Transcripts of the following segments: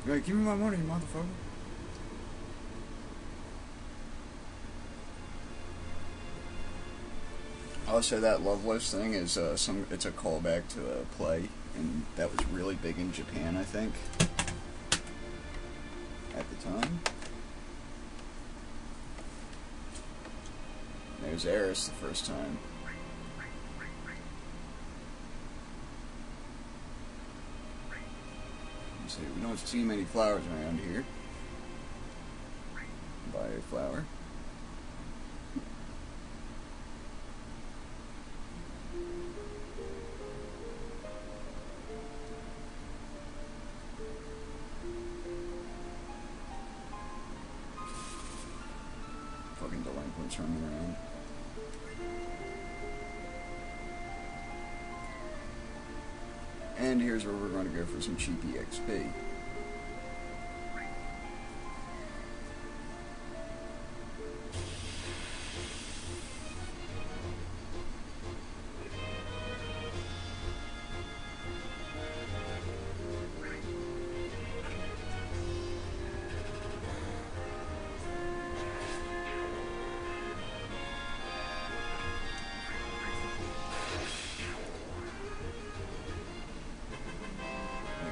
You're like, give me my money, motherfucker. Also, that Love List thing is it's a callback to a play, and that was really big in Japan, I think, at the time. There's Eris the first time. Let's see, we don't see many flowers around here. Buy a flower. Fucking delinquents running around. And here's where we're going to go for some cheap EXP.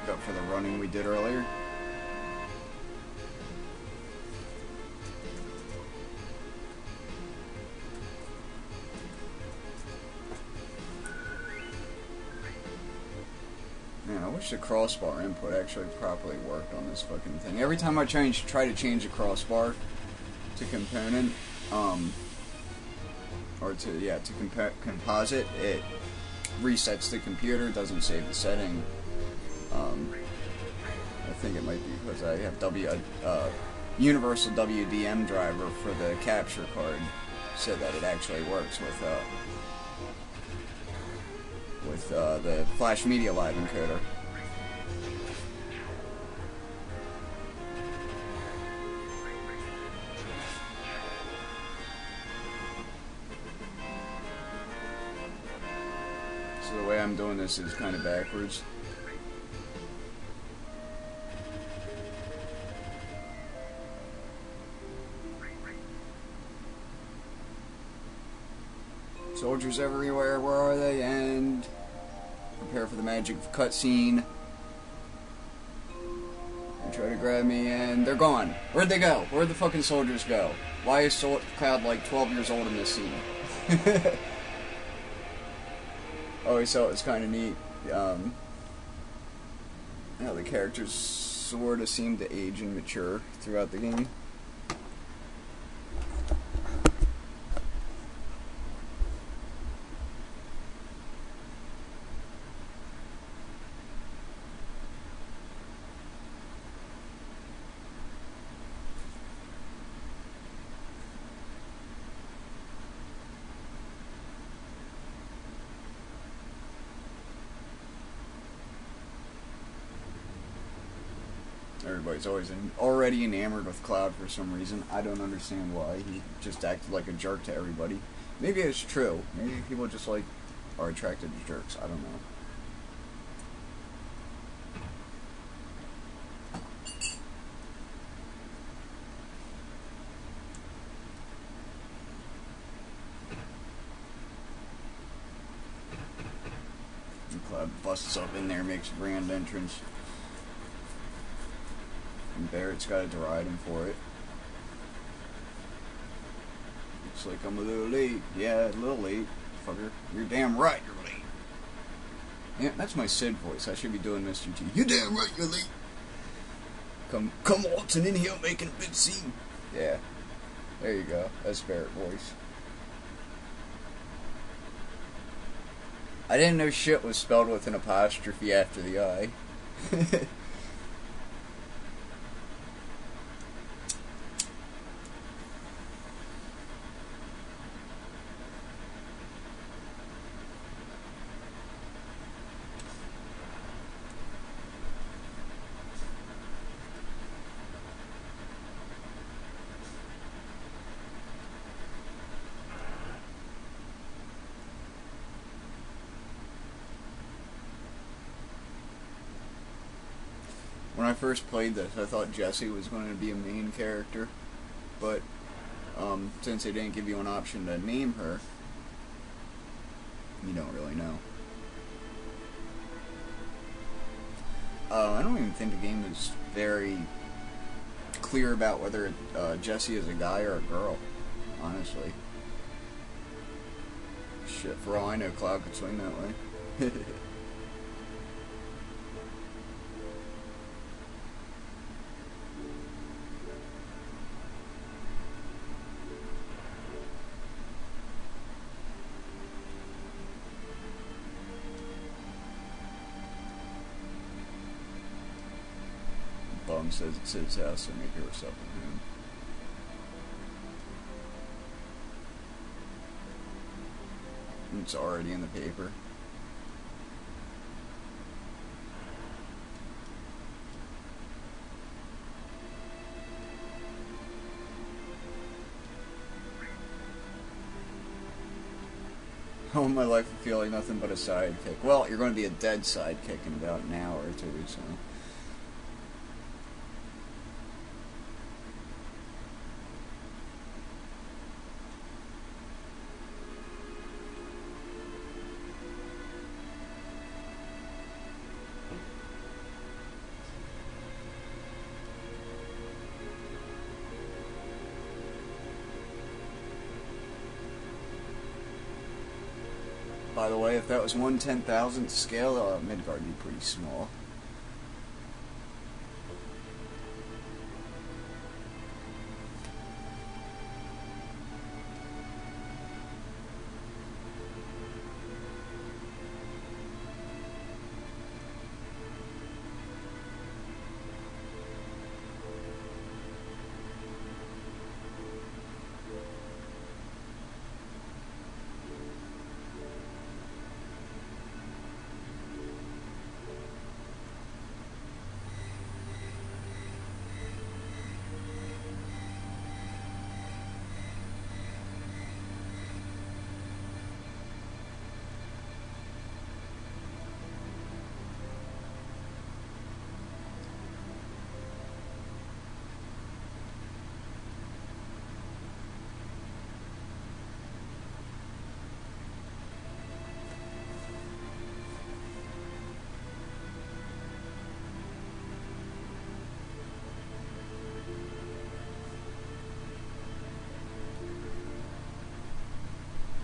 Up for the running we did earlier. Man, I wish the crossbar input actually properly worked on this fucking thing. Every time I try to change the crossbar to component, or to composite, it resets the computer, doesn't save the setting. I think it might be because I have universal WDM driver for the capture card, so that it actually works with the Flash Media Live encoder. So the way I'm doing this is kind of backwards. Soldiers everywhere, where are they? And prepare for the magic cutscene. They try to grab me, and they're gone. Where'd they go? Where'd the fucking soldiers go? Why is Cloud like 12 years old in this scene? Oh, so it's kind of neat. How the characters sort of seem to age and mature throughout the game. Everybody's already enamored with Cloud for some reason. I don't understand why. He just acted like a jerk to everybody. Maybe it's true. Maybe people just are attracted to jerks. I don't know. And Cloud busts up in there, makes a grand entrance. And Barrett's got to deride him for it. Looks like I'm a little late. Yeah, a little late. Fucker. You're damn right you're late. Yeah, that's my Sid voice. I should be doing Mr. T. You're damn right you're late. Come waltzing in here making a big scene. Yeah. There you go. That's Barrett voice. I didn't know shit was spelled with an apostrophe after the I. first played this, I thought Jesse was going to be a main character, but since they didn't give you an option to name her, you don't really know. I don't even think the game is very clear about whether Jesse is a guy or a girl, honestly. Shit, for all I know, Cloud could swing that way. Bum says it's his house, so maybe we're something him. It's already in the paper. All my life I feel like nothing but a sidekick. Well, you're going to be a dead sidekick in about an hour or two, so... By the way, if that was 1/10,000th scale, Midgard would be pretty small.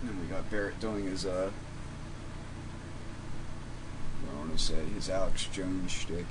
And we got Barrett doing his, I want to say, his Alex Jones shtick.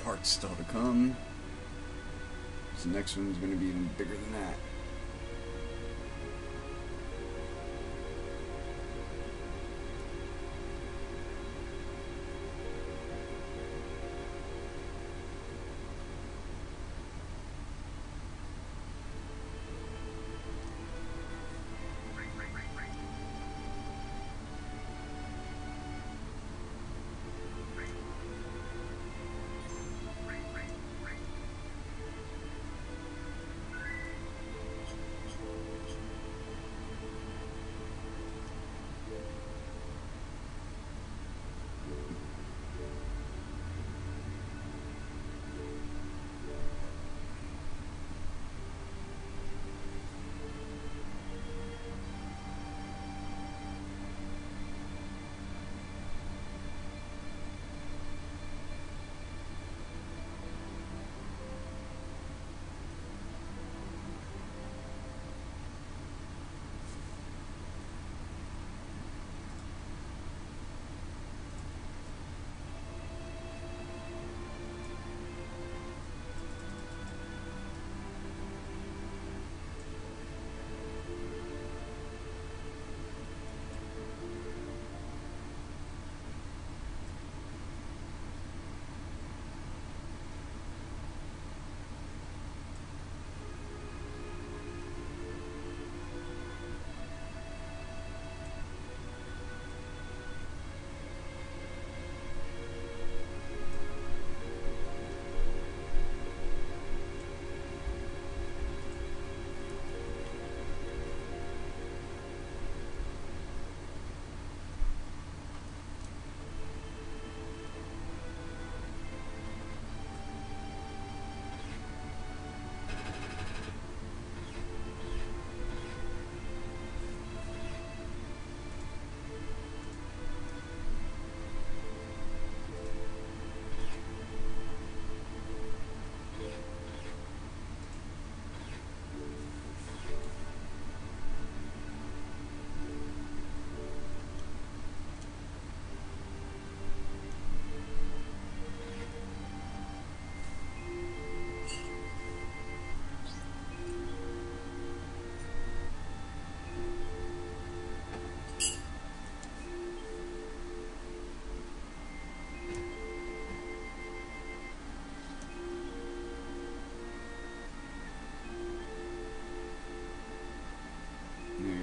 Parts still to come. So the next one's going to be even bigger than that.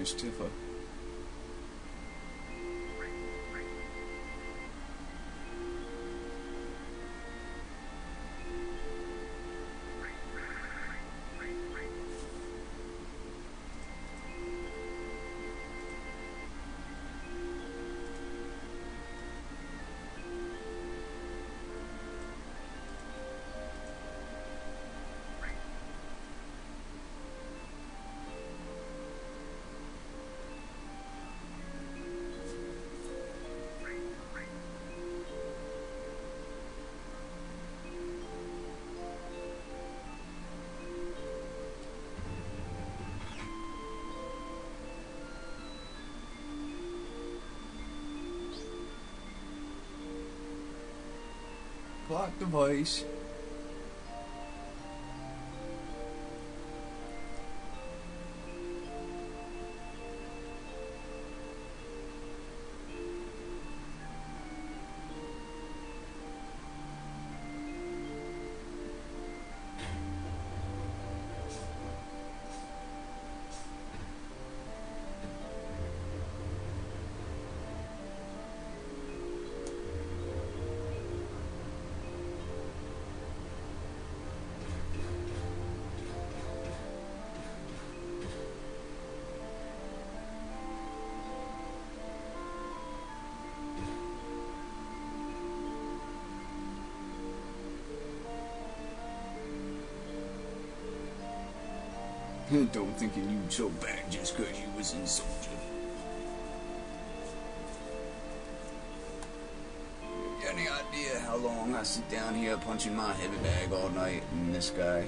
Miss Tifa. Clock device. Don't think you knew so bad just because you was in soldier. Got any idea how long I sit down here punching my heavy bag all night in this guy?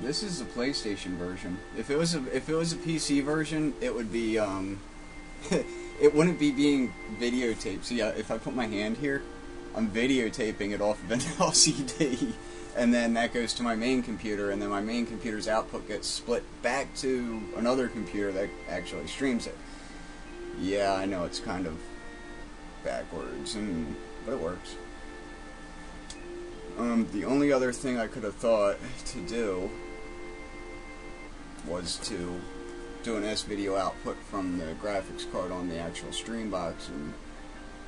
This is the PlayStation version. If it was a PC version, it would be it wouldn't be being videotaped. So yeah, if I put my hand here, I'm videotaping it off of an LCD, and then that goes to my main computer, and then my main computer's output gets split back to another computer that actually streams it. Yeah, I know it's kind of backwards, but it works. The only other thing I could have thought to do was to do an S-video output from the graphics card on the actual stream box and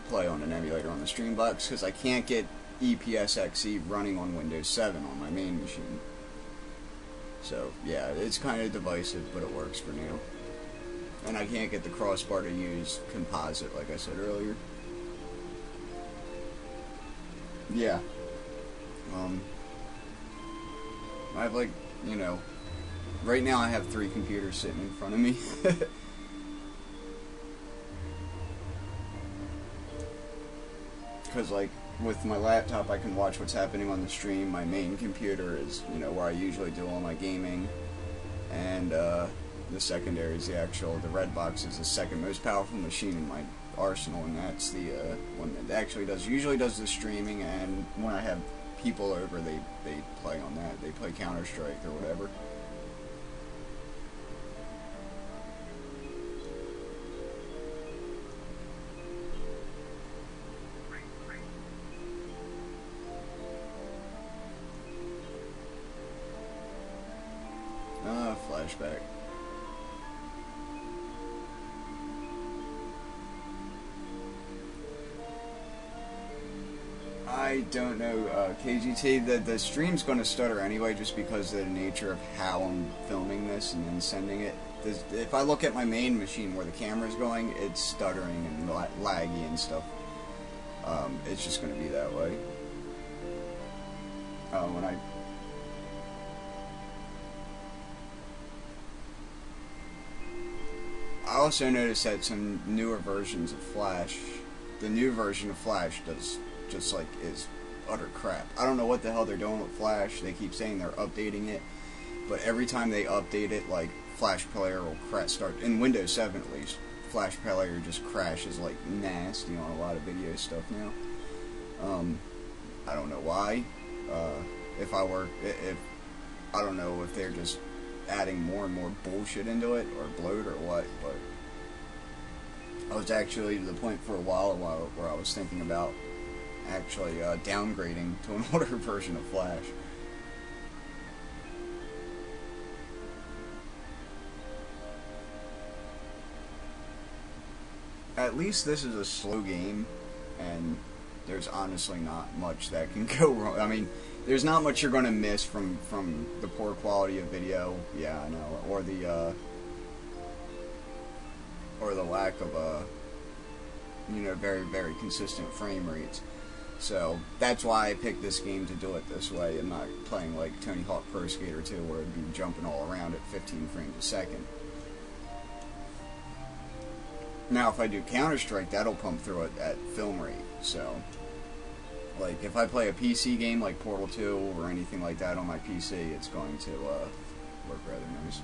play on an emulator on the stream box, because I can't get EPSXE running on Windows 7 on my main machine. So yeah, it's kind of divisive, but it works for now. And I can't get the crossbar to use composite, like I said earlier. Yeah. I have, like, you know, right now I have 3 computers sitting in front of me. Because, like, with my laptop I can watch what's happening on the stream. My main computer is, you know, where I usually do all my gaming. And, the secondary is the red box is the second most powerful machine in my arsenal, and that's the one that actually usually does the streaming, and when I have people over, they play on that. They play Counter-Strike or whatever. Flashback. I don't know, KGT, the stream's going to stutter anyway, just because of the nature of how I'm filming this and then sending it. If I look at my main machine where the camera's going, it's stuttering and laggy and stuff. It's just going to be that way. I also noticed that some newer versions of Flash, the new version of Flash is utter crap. I don't know what the hell they're doing with Flash. They keep saying they're updating it, but every time they update it, like, Flash Player will start, in Windows 7 at least, Flash Player just crashes like nasty on a lot of video stuff now. I don't know why. I don't know if they're just adding more and more bullshit into it, or bloat, or what, but I was actually to the point for a while where I was thinking about actually downgrading to an older version of Flash. At least this is a slow game, and there's honestly not much that can go wrong. I mean, there's not much you're going to miss from the poor quality of video, yeah, I know, or the lack of you know, very, very consistent frame rates. So that's why I picked this game to do it this way and not playing like Tony Hawk Pro Skater 2 where it'd be jumping all around at 15 frames a second. Now if I do Counter-Strike, that'll pump through it at film rate. So like if I play a PC game like Portal 2 or anything like that on my PC, it's going to work rather nicely.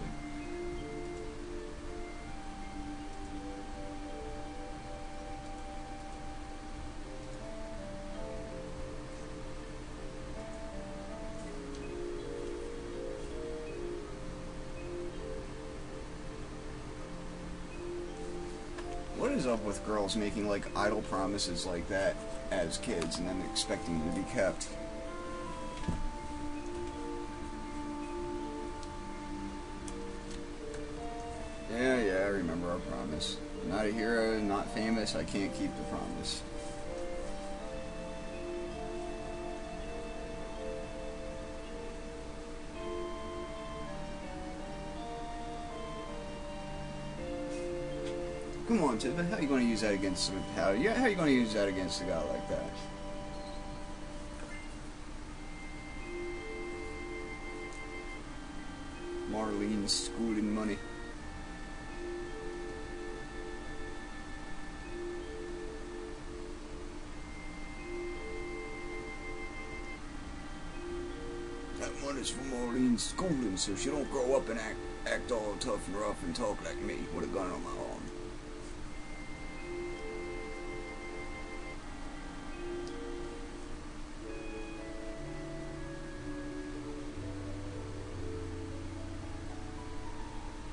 What is up with girls making like idle promises like that as kids and then expecting them to be kept? Yeah, I remember our promise. Not a hero, not famous, I can't keep the promise. Come on, Tifa, how are you going to use that against some power? Yeah, how are you going to use that against a guy like that? Marlene's schooling money. That money's for Marlene's schooling, so she don't grow up and act all tough and rough and talk like me with a gun on my arm.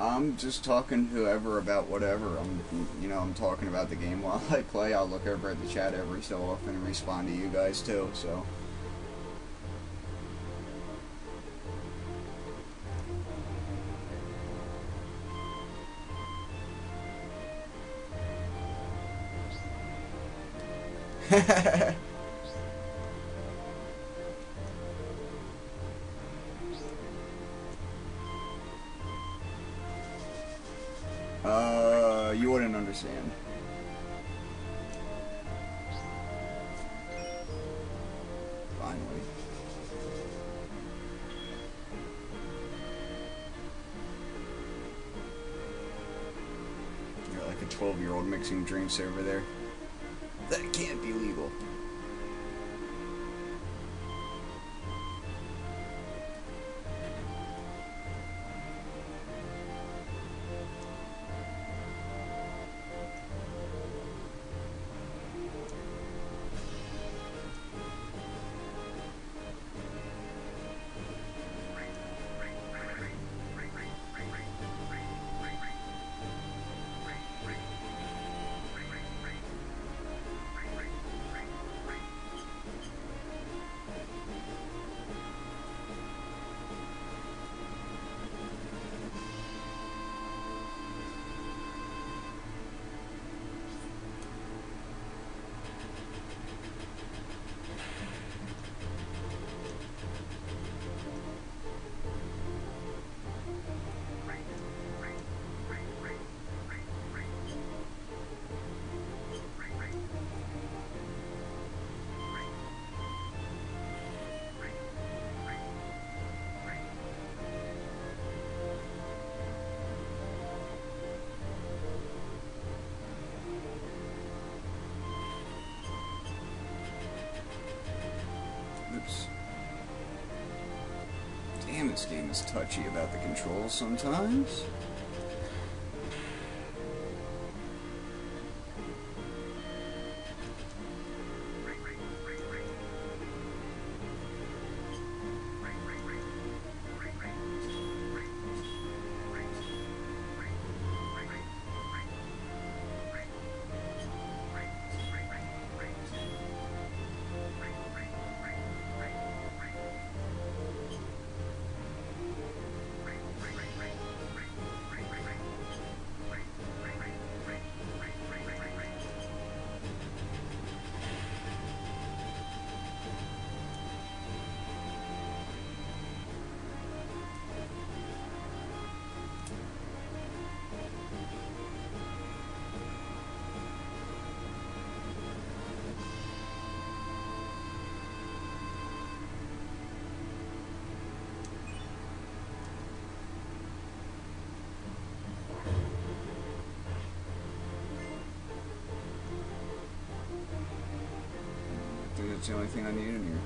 I'm just talking to whoever about whatever. I'm talking about the game while I play. I'll look over at the chat every so often and respond to you guys too, so. You wouldn't understand. Finally. You're like a 12-year-old mixing drinks over there. That can't be legal. Damn, this game is touchy about the controls sometimes. think that's the only thing I need in here.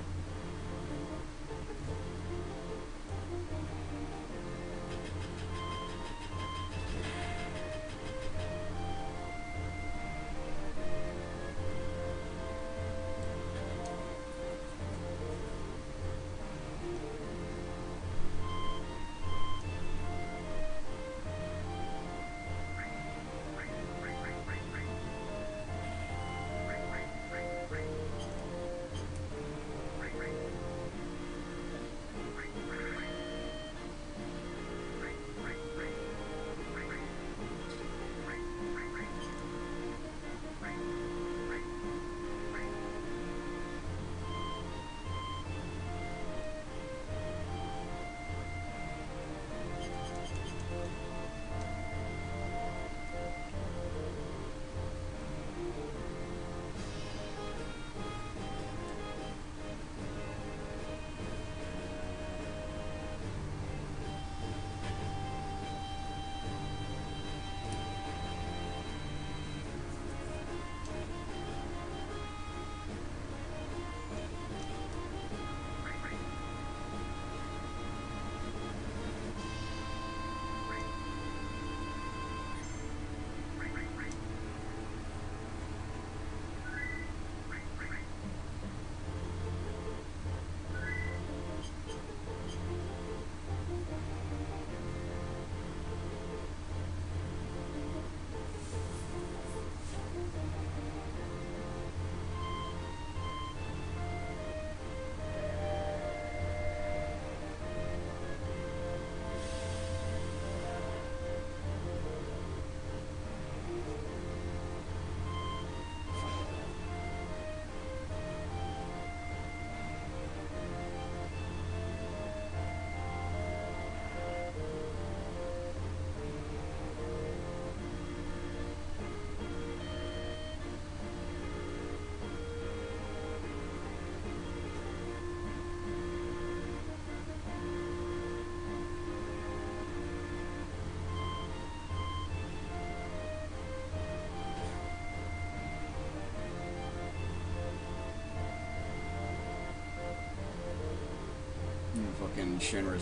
Fucking Shinra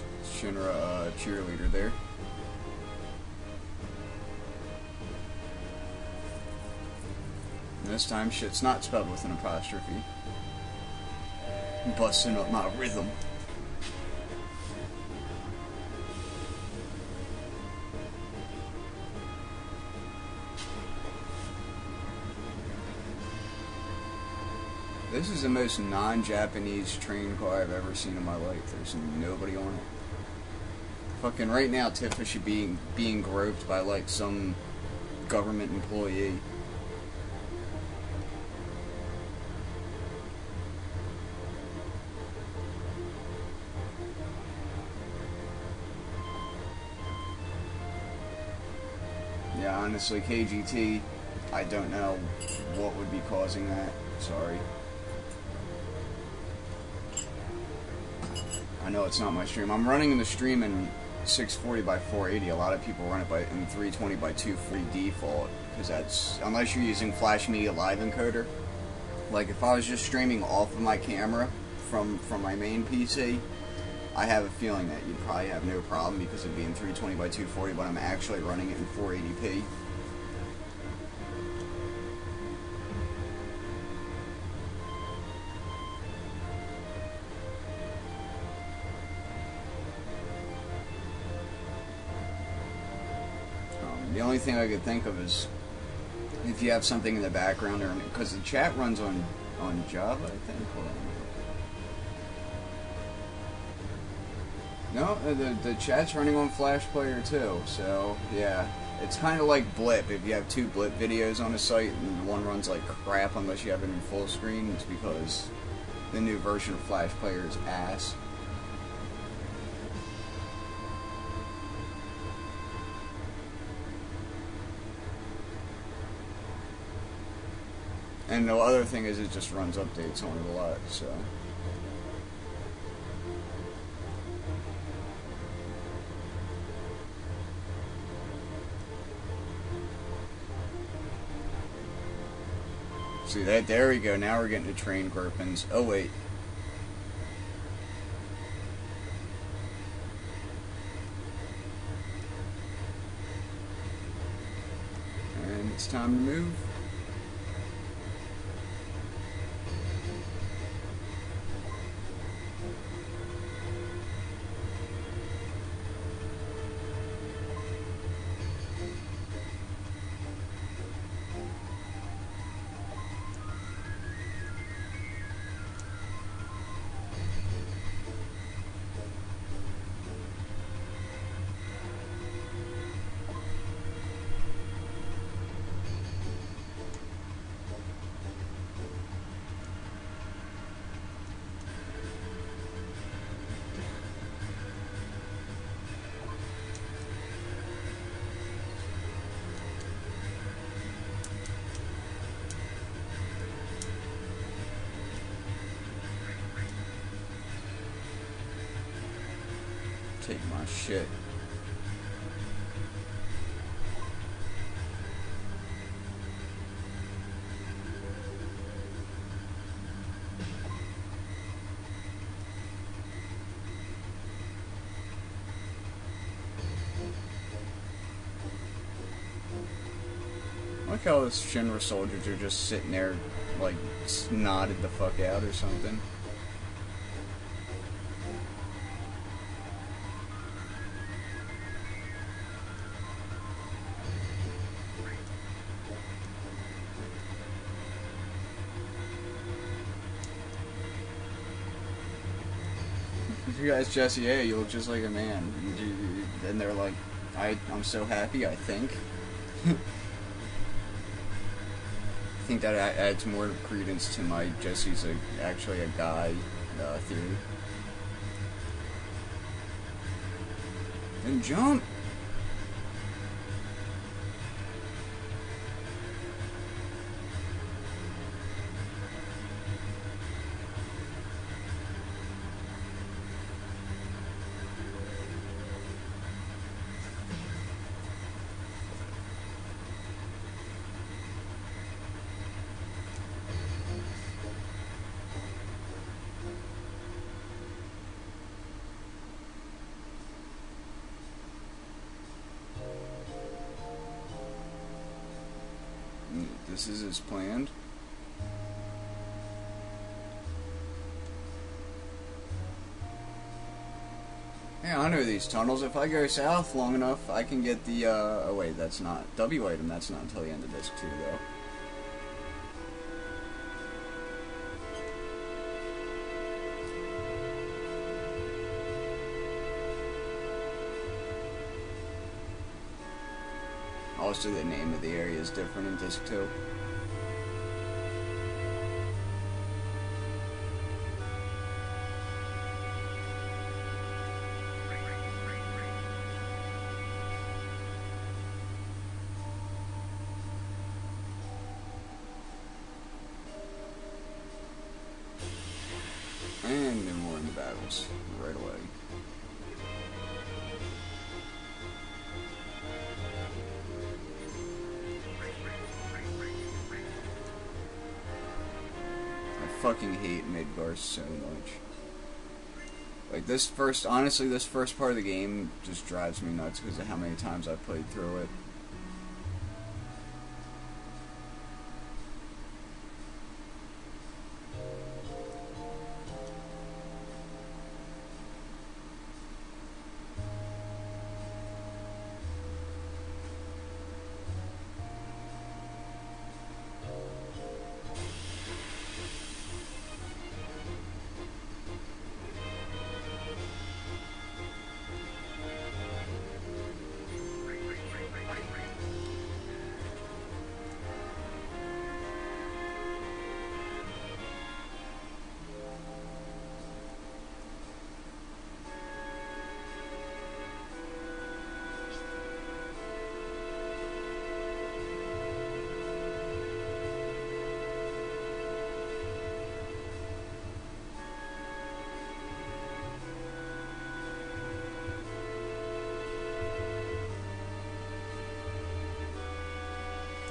cheerleader there. And this time shit's not spelled with an apostrophe. Busting up my rhythm. This is the most non-Japanese train car I've ever seen in my life. There's nobody on it. Fucking right now, Tifa should be being groped by like some government employee. Yeah, honestly, KGT, I don't know what would be causing that. Sorry. I know it's not my stream. I'm running the stream in 640 by 480. A lot of people run it in 320 by 240 default, because that's, unless you're using Flash Media Live Encoder. Like if I was just streaming off of my camera from my main PC, I have a feeling that you'd probably have no problem because it'd be in 320 by 240, but I'm actually running it in 480p. The only thing I could think of is if you have something in the background, or because the chat runs on Java, I think. Hold on. No, the chat's running on Flash Player too. So yeah, it's kind of like Blip. If you have two Blip videos on a site and one runs like crap unless you have it in full screen, it's because the new version of Flash Player is ass. And the other thing is it just runs updates on it a lot, so. See that? There we go. Now we're getting to train groupings. Oh wait. And it's time to move. Take my shit. I like how those Shinra soldiers are just sitting there, like, nodded the fuck out or something. You guys, Jesse, hey, you look just like a man. And they're like, I'm so happy, I think. I think that adds more credence to my Jesse's actually a guy theory. And jump! This is as planned. Yeah, I know these tunnels. If I go south long enough, I can get the, oh wait, that's not, W item, that's not until the end of disc 2, though. Also, the name of the area is different in disc 2. And then we're in the battles right away. I fucking hate Midgar so much. Like this first, honestly, this first part of the game just drives me nuts because of how many times I've played through it.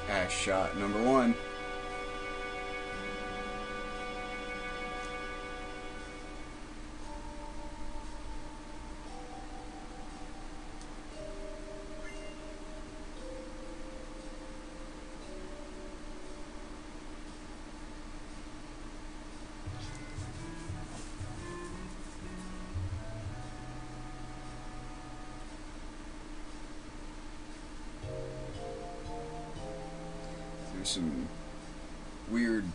Ash shot number 1. some weird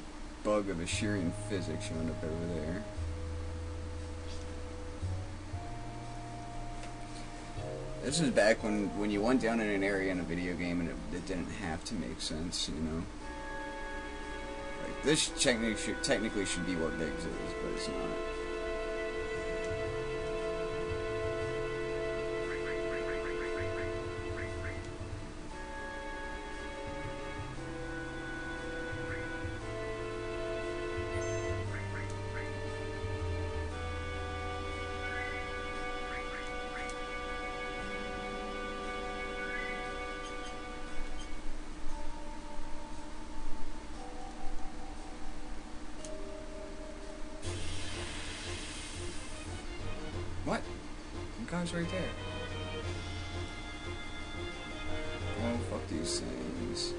bug of Assyrian physics showing up over there. This is back when you went down in an area in a video game and it didn't have to make sense, you know? Like, this technically should be what DGZ is, but it's not. What? The guy's right there. Oh, fuck these things.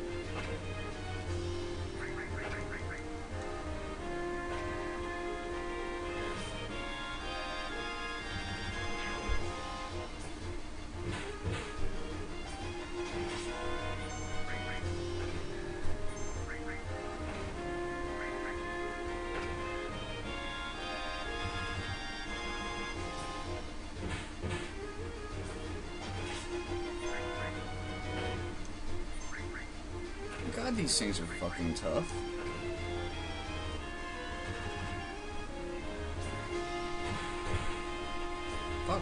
God, these things are fucking tough. Fuck.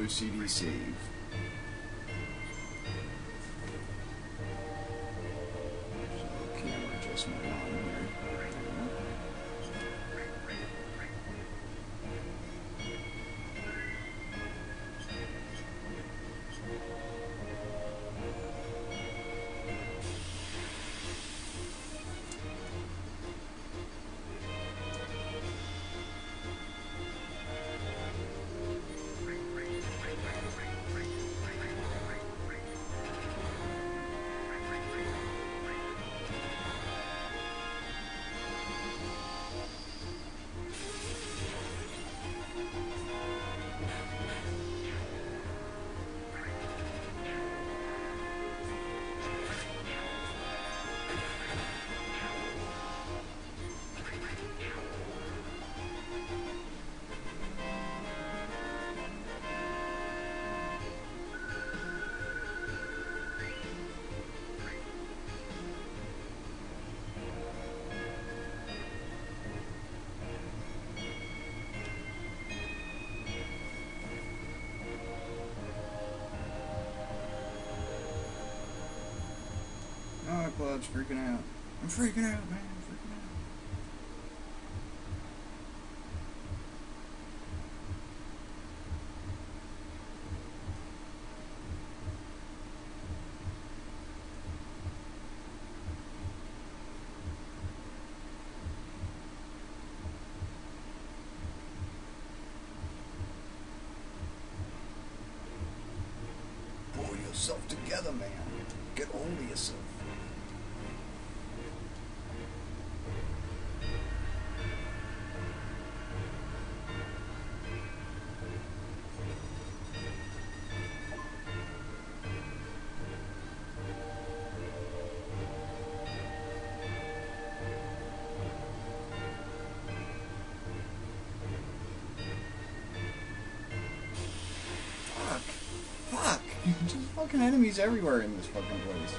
OCD save. Camera adjustment on here. dog's freaking out. I'm freaking out, man. I'm freaking out. Pull yourself together, man. Get hold of yourself. Fuck! Just fucking enemies everywhere in this fucking place.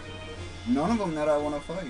None of them that I want to fight.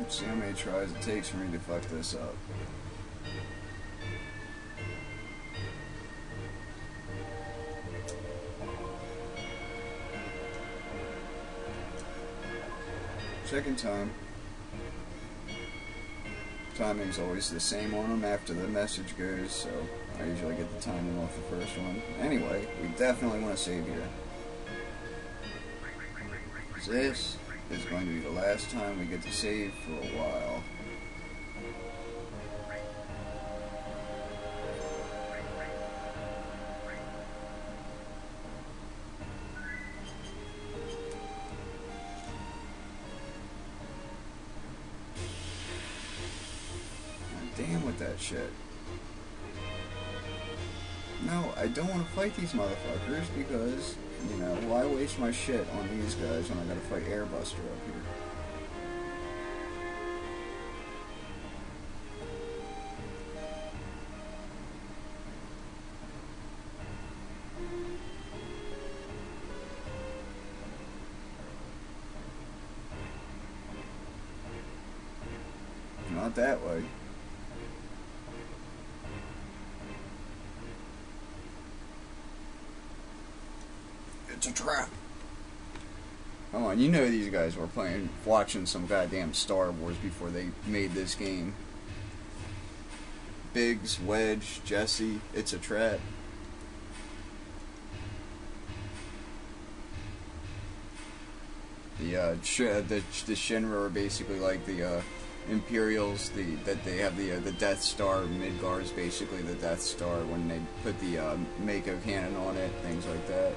See how many tries it takes for me to fuck this up. Second time. Timing's always the same on them after the message goes, so I usually get the timing off the first one. Anyway, we definitely want to save here. This is going to be the last time we get to save for a while. Damn with that shit. No, I don't want to fight these motherfuckers because, you know, why waste my shit on these guys when I gotta fight Airbuster up here? Not that way. It's a trap. Come on, you know these guys were watching some goddamn Star Wars before they made this game. Biggs, Wedge, Jesse, it's a trap. The Shinra are basically like the Imperials. That they have the Death Star. Midgar is basically the Death Star when they put the Mako cannon on it, things like that.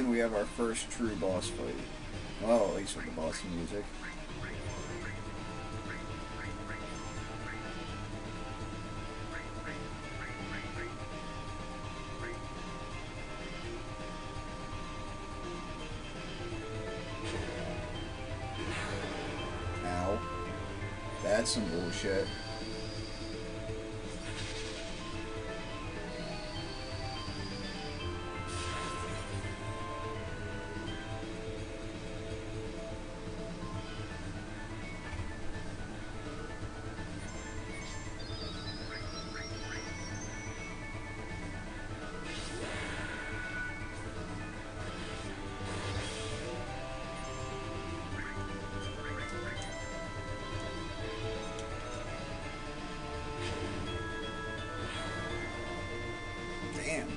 And we have our first true boss fight. Well, at least with the boss music. Ow. That's some bullshit. Damn.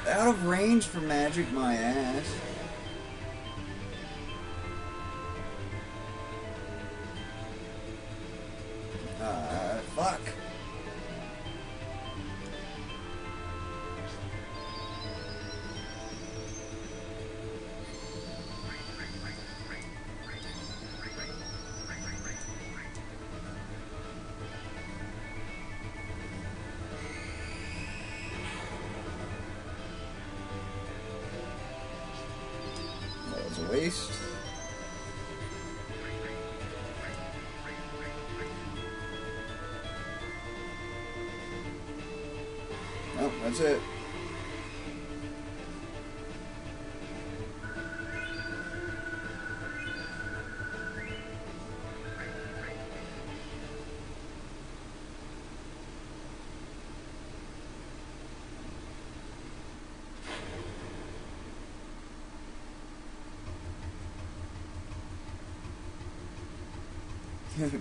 Out of range for magic, my ass. Fuck. That was a waste. Nope, that's it.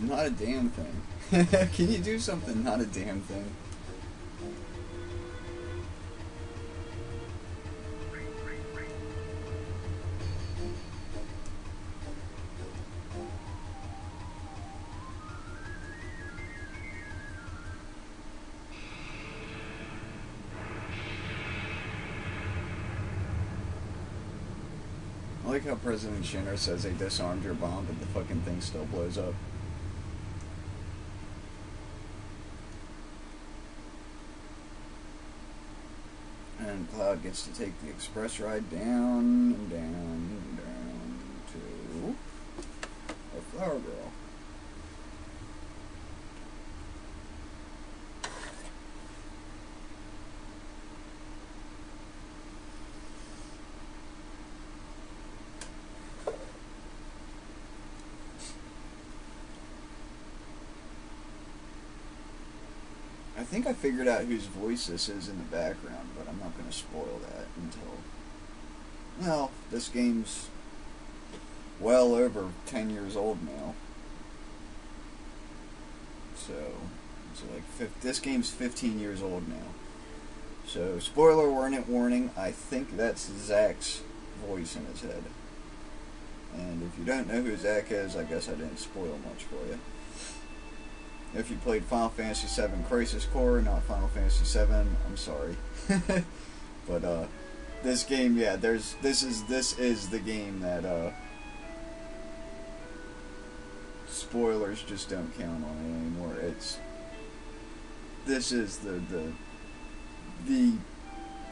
Not a damn thing. Can you do something? Not a damn thing. I like how President Shinra says they disarmed your bomb, but the fucking thing still blows up. And Cloud gets to take the express ride down and down and down to a Flower Girl. I think I figured out whose voice this is in the background, but I'm not going to spoil that until... Well, this game's well over 10 years old now. So like this game's 15 years old now. So, spoiler warning, I think that's Zack's voice in his head. And if you don't know who Zack is, I guess I didn't spoil much for you. If you played Final Fantasy VII Crisis Core, not Final Fantasy VII, I'm sorry. But this game, yeah, this is the game that spoilers just don't count on it anymore. This is the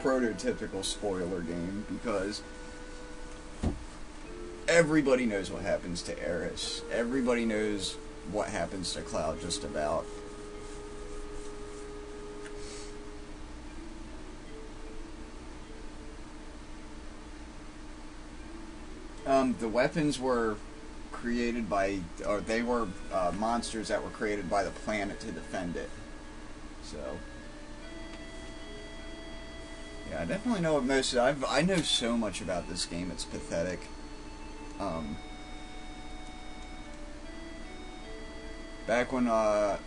prototypical spoiler game, because everybody knows what happens to Eris. Everybody knows what happens to Cloud, just about. The weapons were created by, or they were monsters that were created by the planet to defend it. So, yeah, I definitely know what most of. I know so much about this game. It's pathetic. Back when I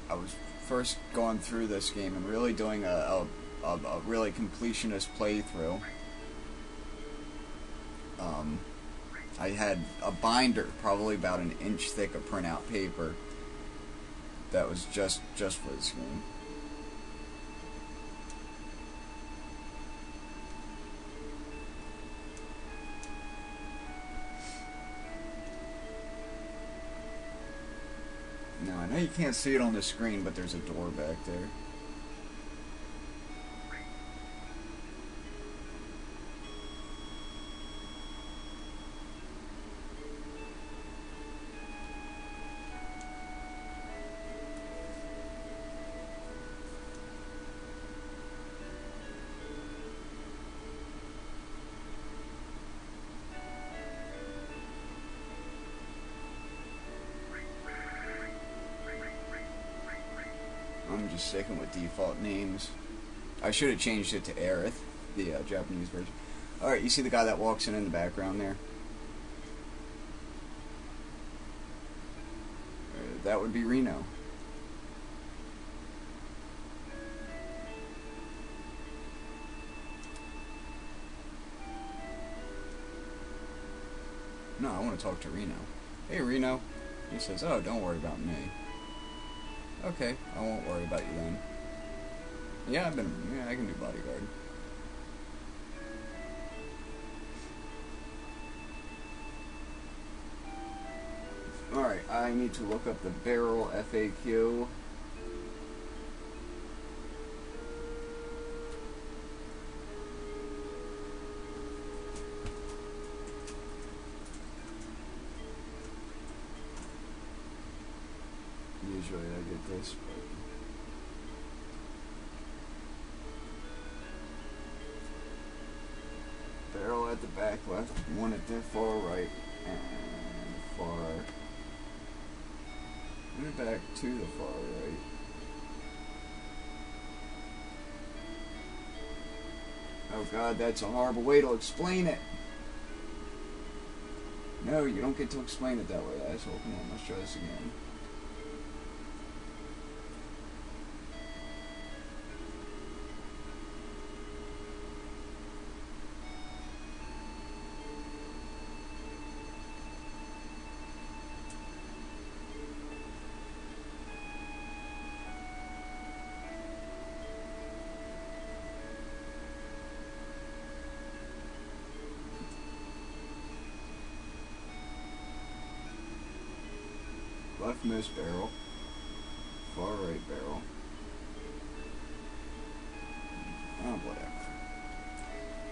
was first going through this game and really doing a really completionist playthrough, I had a binder, probably about an inch thick of printout paper, that was just for this game. Now, I know you can't see it on the screen, but there's a door back there. I'm just sticking with default names. I should have changed it to Aerith, the Japanese version. Alright, you see the guy that walks in the background there? That would be Reno. No, I want to talk to Reno. Hey, Reno. He says, oh, don't worry about me. Okay, I won't worry about you then. Yeah, I can do bodyguard. Alright, I need to look up the barrel FAQ. Usually I get this, but barrel at the back left, one at the far right, and far back to the far right. Oh god, that's a horrible way to explain it. No, you don't get to explain it that way, asshole. Come on, let's try this again. Leftmost barrel, far right barrel. Oh, whatever.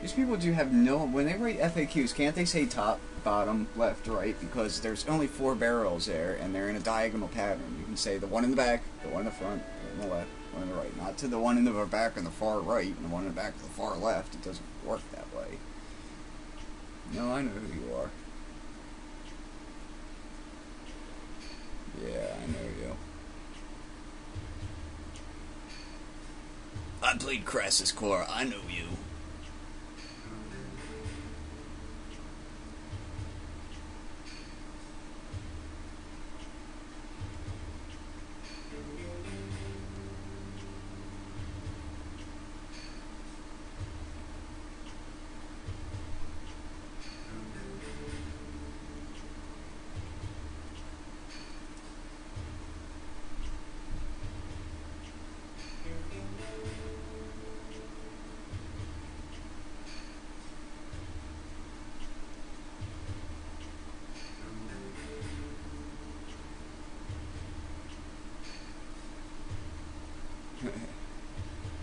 These people do have no... When they write FAQs, can't they say top, bottom, left, right? Because there's only 4 barrels there, and they're in a diagonal pattern. You can say the one in the back, the one in the front, the one in the left, the one in the right. Not to the one in the back and the far right, and the one in the back and the far left. It doesn't work that way. No, I know who you are. Yeah, I know you. I played Crisis Core. I know you.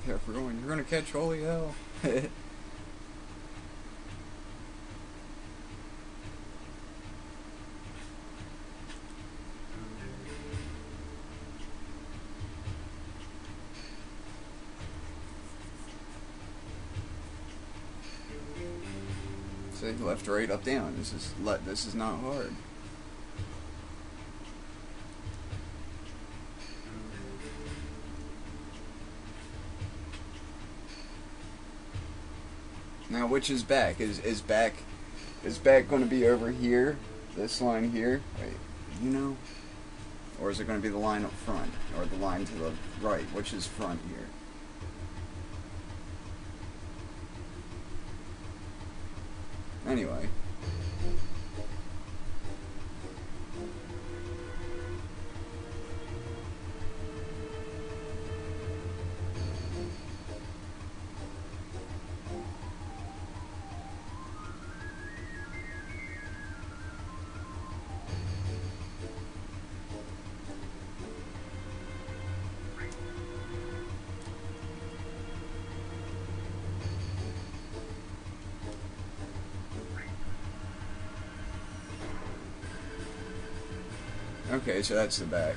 Careful going, you're gonna catch holy hell. See, left, right, up, down. This is not hard. Now, which is back? Is back going to be over here? This line here? Wait, you know? Or is it going to be the line up front? Or the line to the right? Which is front here? Anyway. Okay, so that's the back.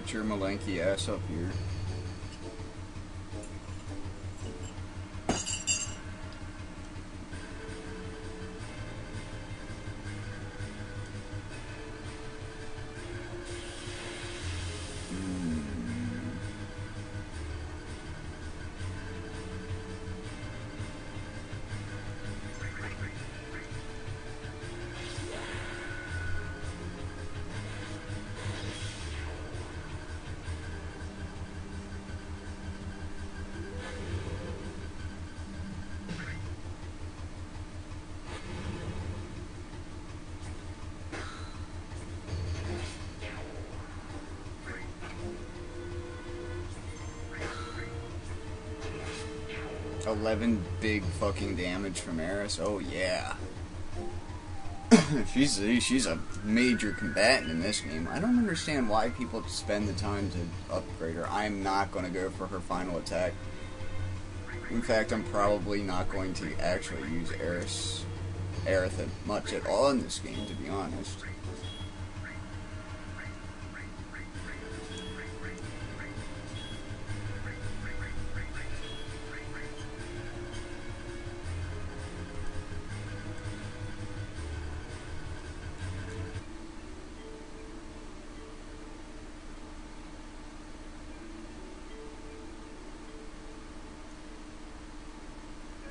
Get your Malenki ass up here. $11 big fucking damage from Eris. Oh yeah. she's a major combatant in this game. I don't understand why people spend the time to upgrade her. I'm not going to go for her final attack. In fact, I'm probably not going to actually use Aerith much at all in this game, to be honest.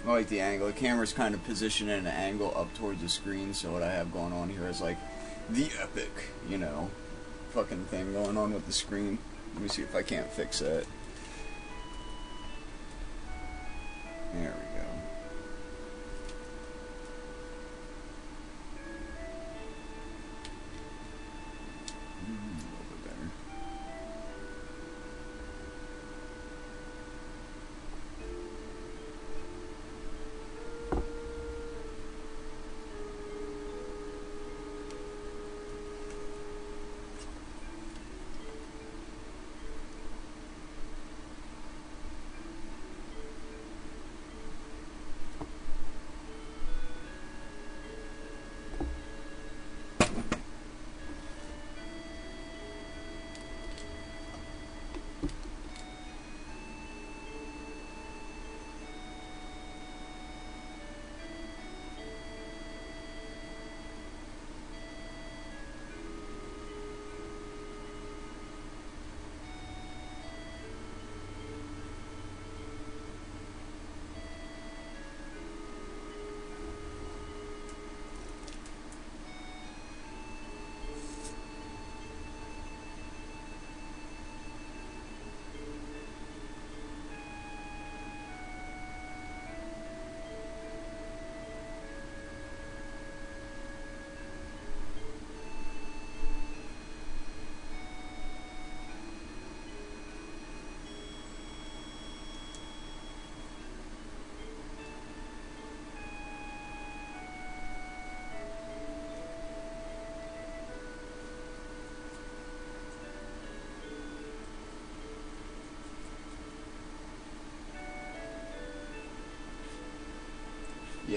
I like the angle. The camera's kind of positioned at an angle up towards the screen, so what I have going on here is like the epic, you know, fucking thing going on with the screen. Let me see if I can't fix that. There we go. A little bit better.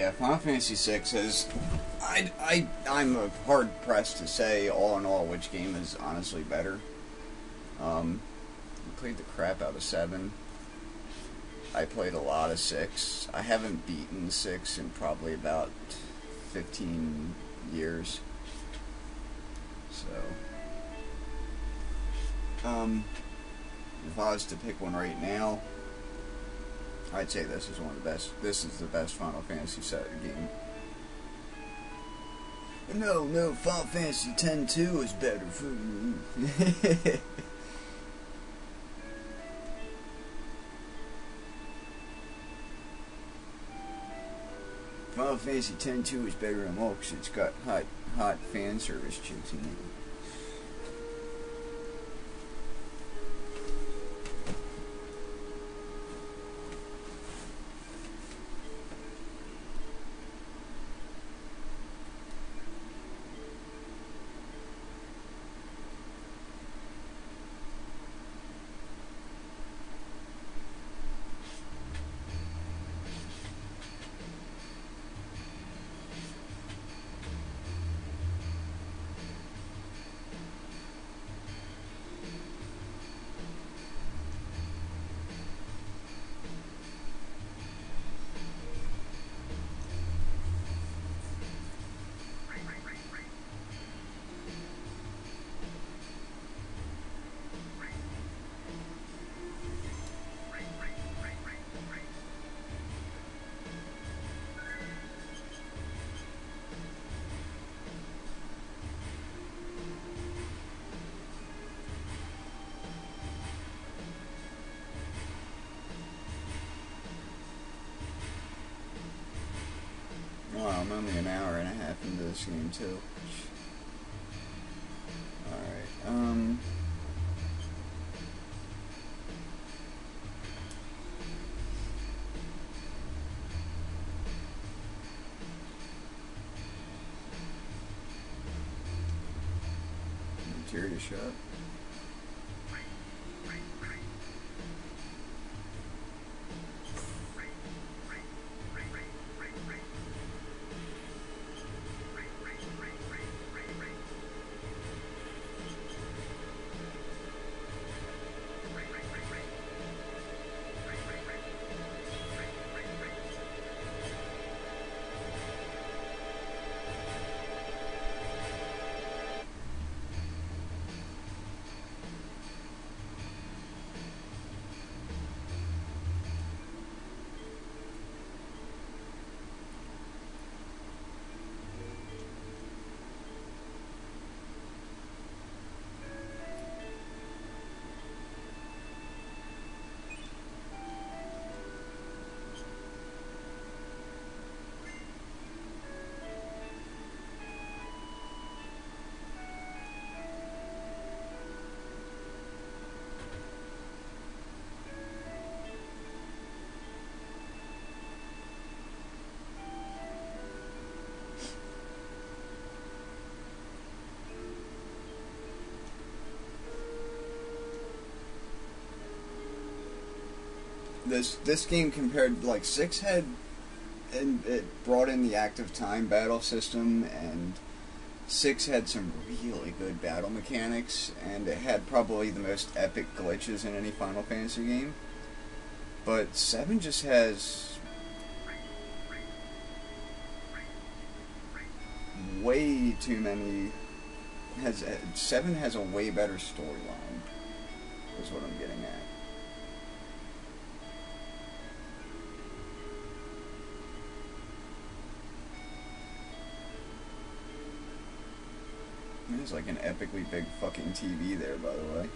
Yeah, Final Fantasy VI is... I'm hard pressed to say, all in all, which game is honestly better. I played the crap out of 7. I played a lot of 6. I haven't beaten 6 in probably about 15 years. So... if I was to pick one right now, I'd say this is one of the best. This is the best Final Fantasy game. No, Final Fantasy X-2 is better for me. Final Fantasy X-2 is better than all because it's got hot fan service chicks in it. Well, I'm only an hour and a half into this game too. Alright, Materia shop. This game compared, like, 6 had, and it brought in the active time battle system, and 6 had some really good battle mechanics, and it had probably the most epic glitches in any Final Fantasy game. But 7 just has way too many. 7 has a way better storyline, is what I'm getting at. There's like an epically big fucking TV there, by the way.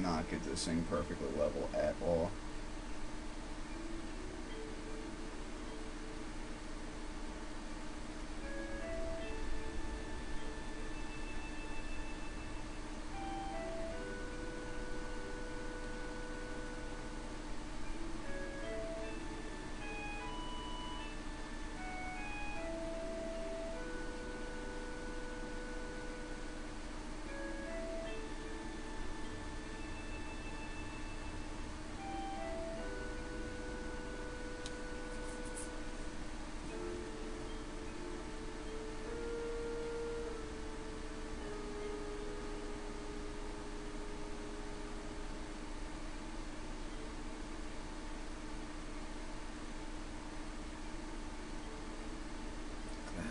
not get this thing perfectly level at all.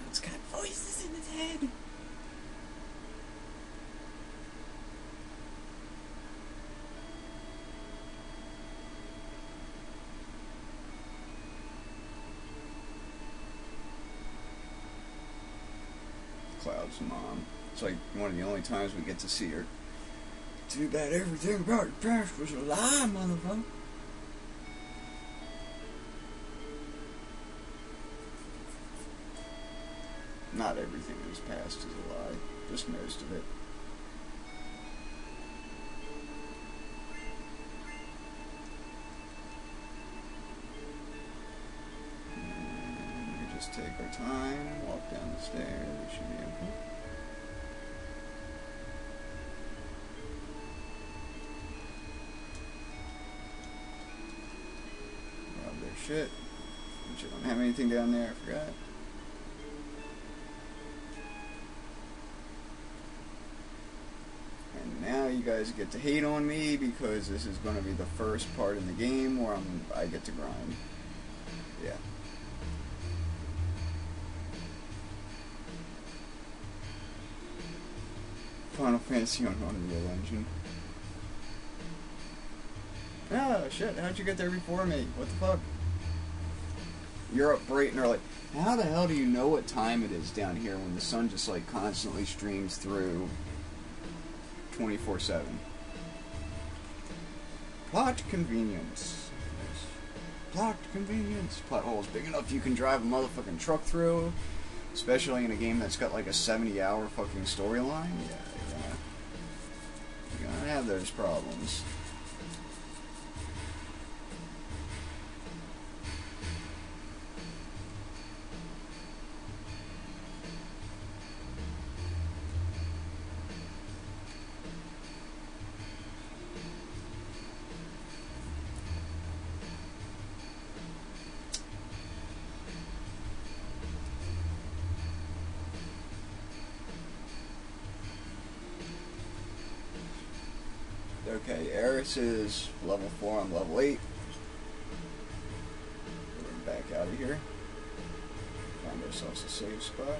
It's got voices in his head. Cloud's mom. It's like one of the only times we get to see her. Too bad everything about your past was a lie, motherfucker. Not everything in his past is a lie, just most of it. And we just take our time, walk down the stairs, it should be empty. Grab their shit. Which I don't have anything down there, I forgot. Now you guys get to hate on me because this is going to be the first part in the game where I get to grind. Yeah. Final Fantasy on Unreal Engine. Oh shit, how'd you get there before me? What the fuck? You're up bright and early. How the hell do you know what time it is down here when the sun just like constantly streams through 24/7? Plot convenience. Yes. Plot convenience. Plot holes big enough you can drive a motherfucking truck through, especially in a game that's got like a 70-hour fucking storyline. Yeah, you're gonna have those problems. Okay, Eris is level 4, I'm level 8. We're back out of here. Find ourselves a safe spot.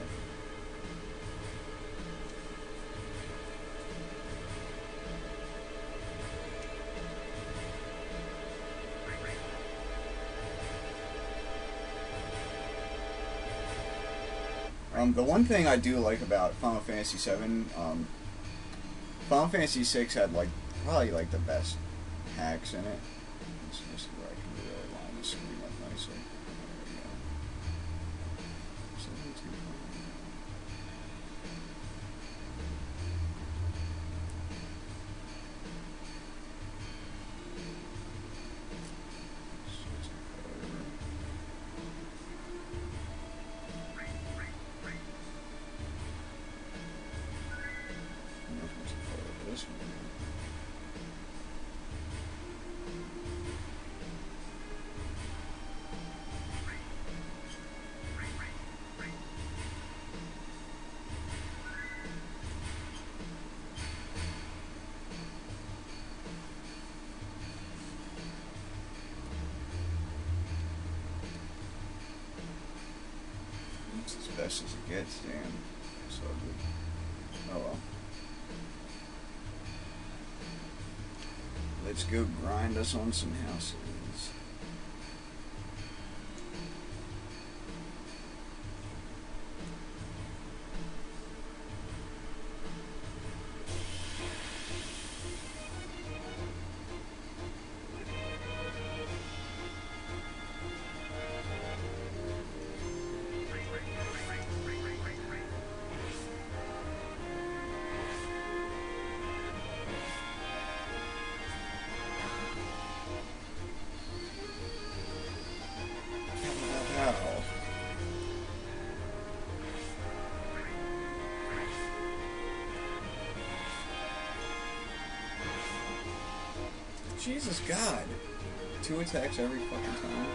The one thing I do like about Final Fantasy VII, Final Fantasy VI had like probably like the best hacks in it. Let's see where I can really line the screen up nicely. There we go. 72. This one. It's as best as it gets, damn. So good. Oh well. Let's go grind us on some houses. Jesus God. 2 attacks every fucking time.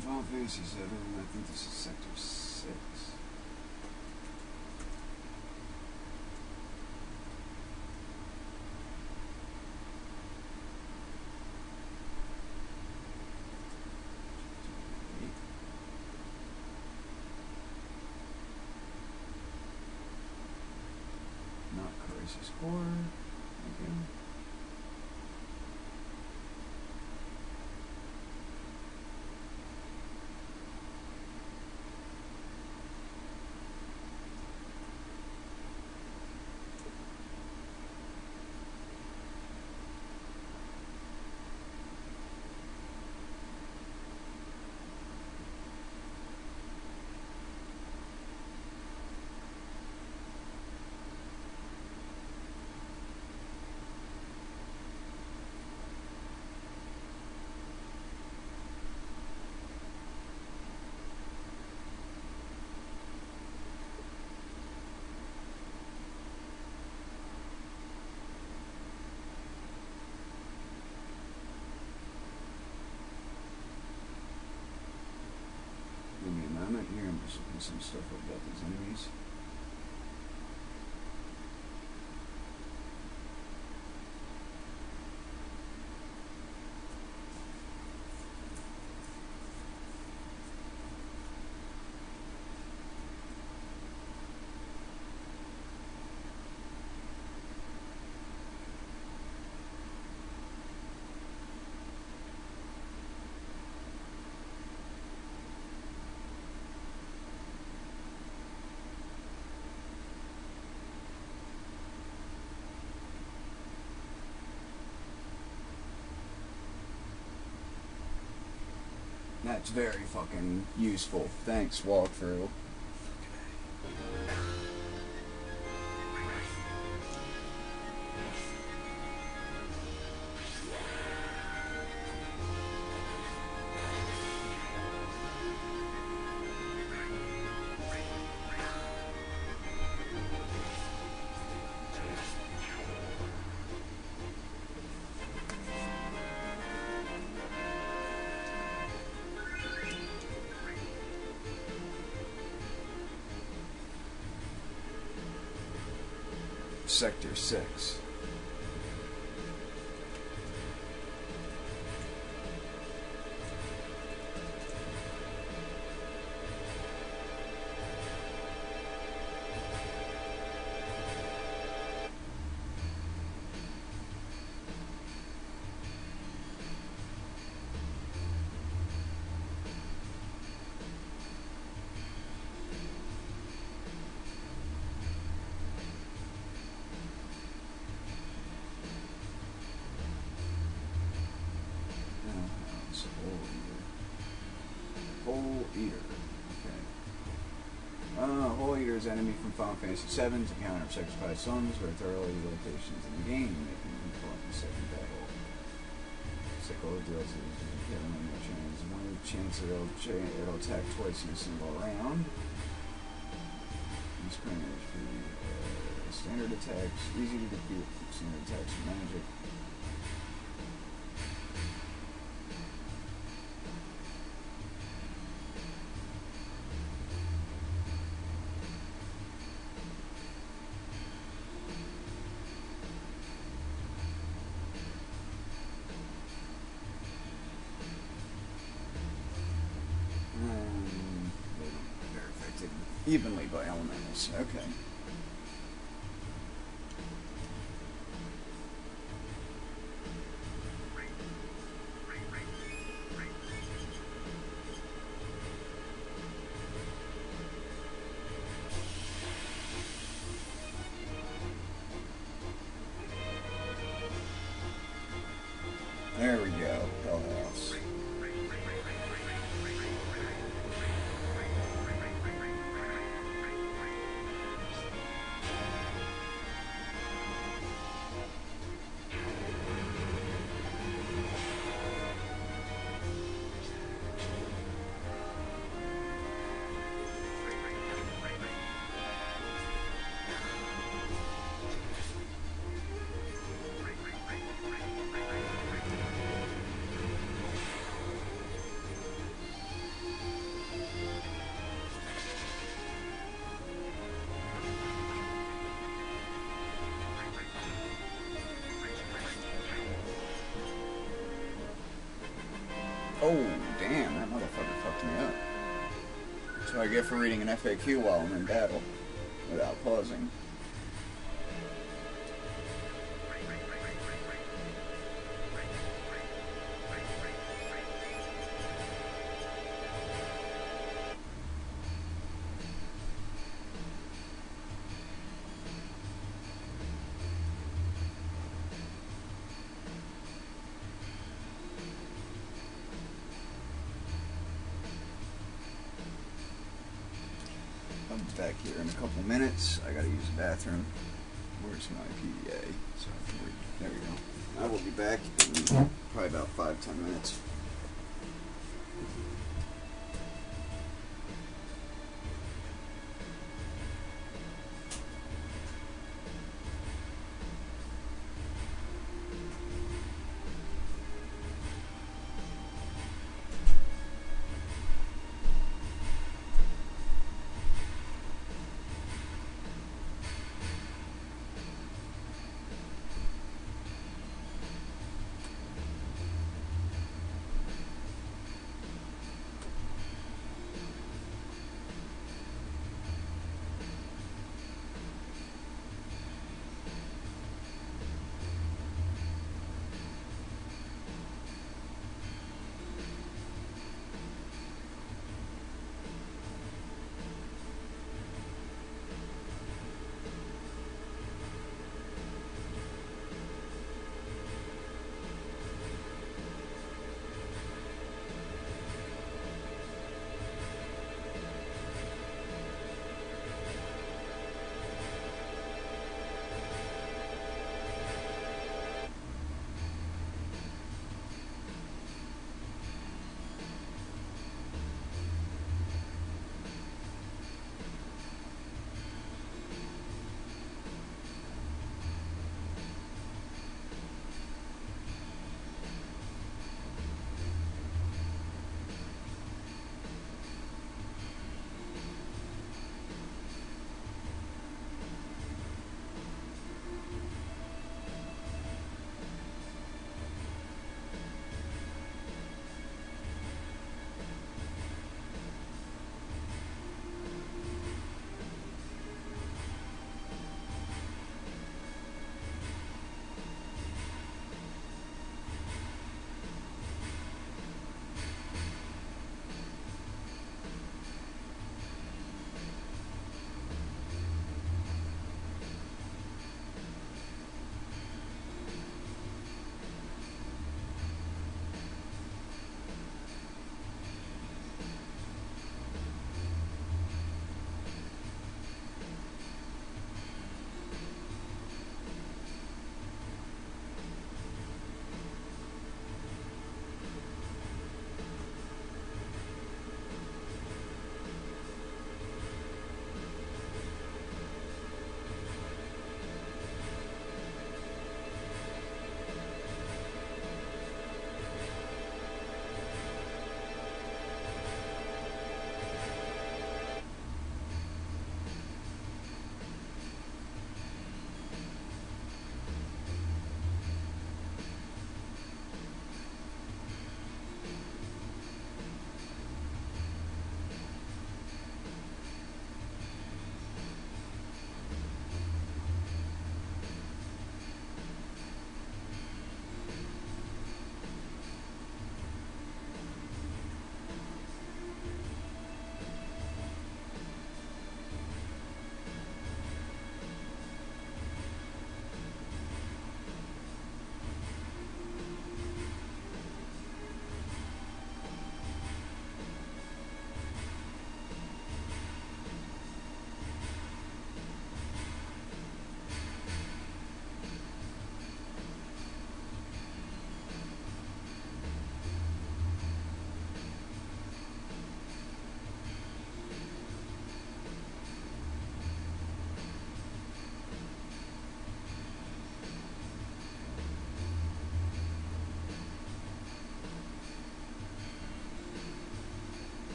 Final Fantasy 7, I think this is Sector 6. Not Crisis Core. Okay. Give me a moment here, I'm just looking some stuff about these enemies. That's very fucking useful. Thanks, walkthrough. Sector 6. Hole Eater. Okay. Hole Eater is enemy from Final Fantasy 7 to counter sacrifice summons very thoroughly locations in the game, making them fall in the second battle. Sickle deals with no chance. One chance it'll attack twice in a single round. Use current HP. Standard attacks, easy to defeat. Standard attacks with magic. They're affected evenly by elementals. Okay. There we go. Hellhouse. what I get for reading an FAQ while I'm in battle without pausing. I'll be back here in a couple minutes. I gotta use the bathroom. Where's my PDA? So there we go. I will be back in probably about 5-10 minutes.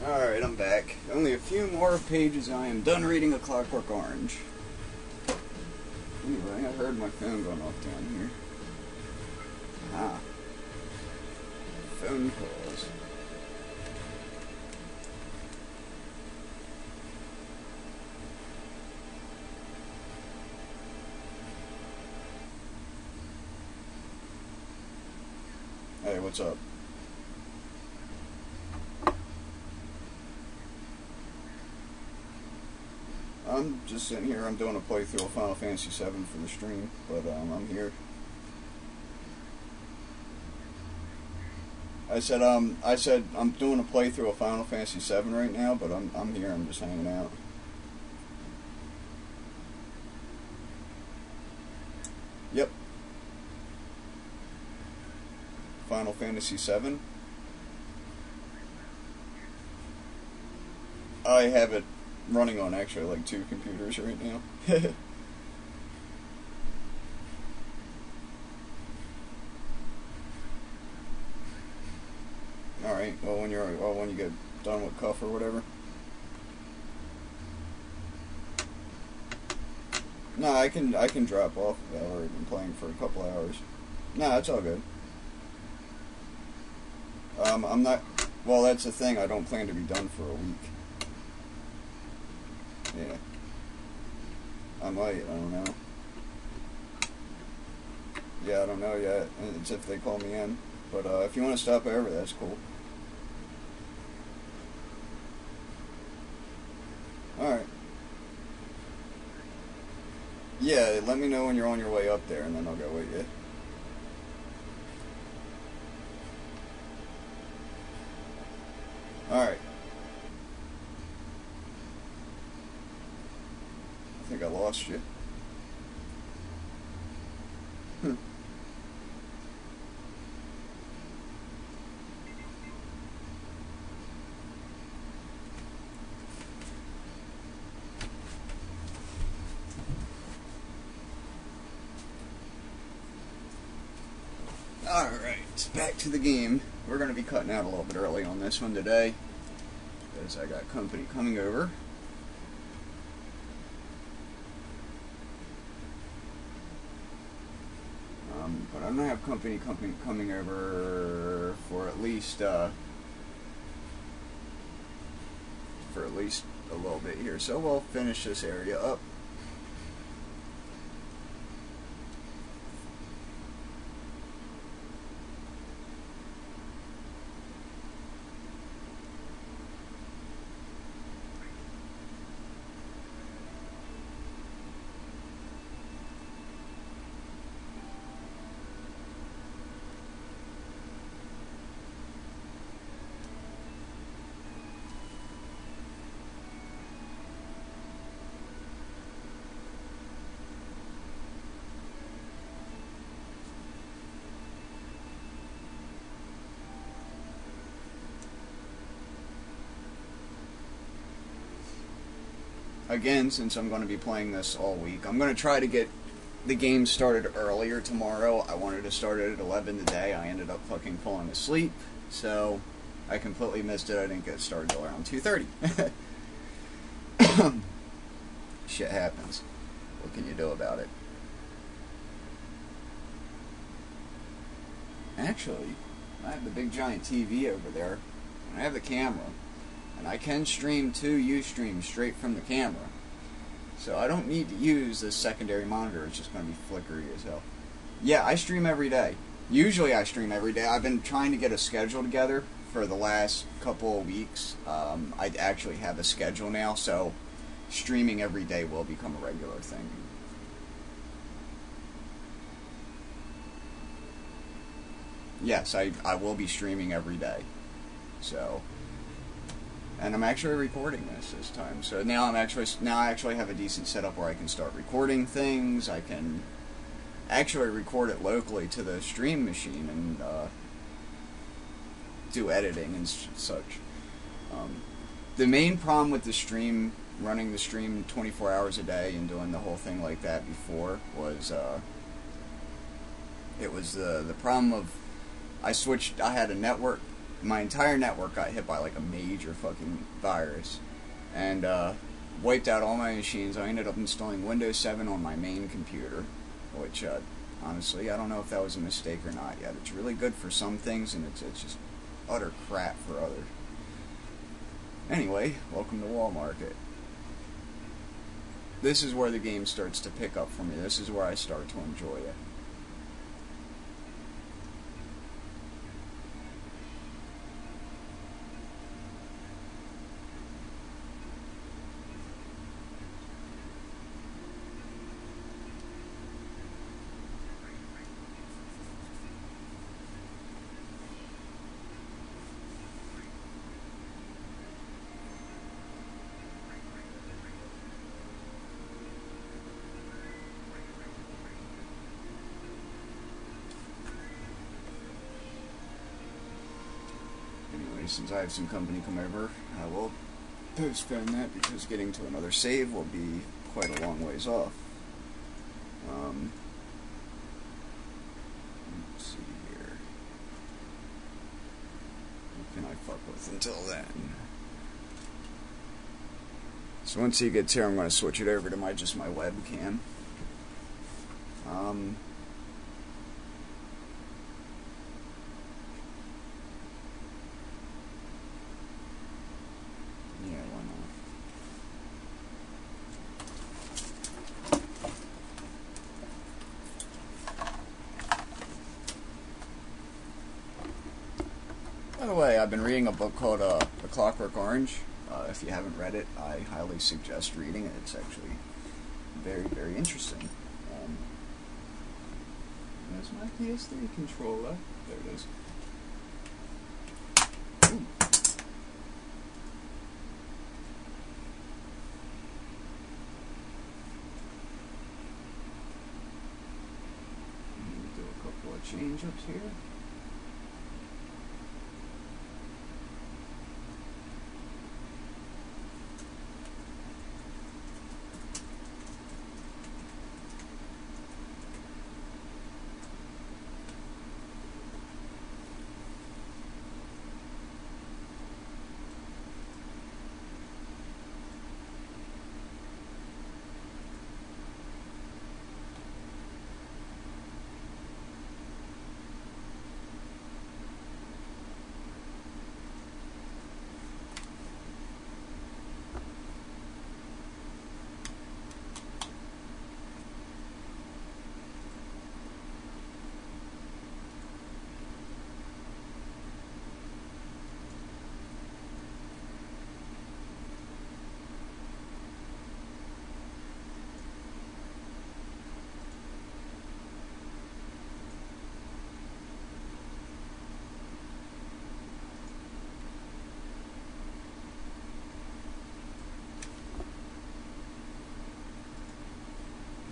Alright, I'm back. Only a few more pages I am done reading A Clockwork Orange. Anyway, I heard my phone going off down here. Ah. Phone calls. Hey, what's up? I'm just sitting here. I'm doing a playthrough of Final Fantasy VII for the stream, but I'm here. I said I'm doing a playthrough of Final Fantasy VII right now, but I'm here. I'm just hanging out. Yep. Final Fantasy VII. I have it running on actually like 2 computers right now. Alright, well when you get done with Cuff or whatever. No, I can drop off of that. I've already been playing for a couple hours. No, it's all good. I'm not. Well, that's the thing. I don't plan to be done for a week. Yeah. I might. I don't know. Yeah, I don't know yet. It's if they call me in. But if you want to stop over, that's cool. Alright. Yeah, let me know when you're on your way up there, and then I'll go with you. Alright. I think I lost you. Alright, back to the game. We're going to be cutting out a little bit early on this one today, because I got company coming over. But I'm going to have company coming over for at least a little bit here. So we'll finish this area up. Again, since I'm going to be playing this all week, I'm going to try to get the game started earlier tomorrow. I wanted to start it at 11 today. I ended up fucking falling asleep, so I completely missed it. I didn't get started till around 2:30. Shit happens. What can you do about it? Actually, I have the big giant TV over there, and I have the camera. And I can stream to Ustream straight from the camera. So I don't need to use this secondary monitor. It's just going to be flickery as hell. Yeah, I stream every day. Usually I stream every day. I've been trying to get a schedule together for the last couple of weeks. I actually have a schedule now, so streaming every day will become a regular thing. Yes, I will be streaming every day. So... And I'm actually recording this time, so now I actually have a decent setup where I can start recording things. I can actually record it locally to the stream machine and do editing and such. The main problem with the stream, running the stream 24 hours a day and doing the whole thing like that before, was it was the problem of I had a network my entire network got hit by like a major fucking virus, and wiped out all my machines. I ended up installing Windows 7 on my main computer, which honestly, I don't know if that was a mistake or not yet. It's really good for some things, and it's just utter crap for others. Anyway, welcome to Wall Market. This is where the game starts to pick up for me. This is where I start to enjoy it. Since I have some company come over, I will postpone that because getting to another save will be quite a long ways off. Let's see here. What can I fuck with until then? So once he gets here, I'm going to switch it over to just my webcam. By the way, I've been reading a book called The Clockwork Orange. If you haven't read it, I highly suggest reading it. It's actually very, very interesting. There's my PS3 controller. There it is. Ooh. Do a couple of change-ups here.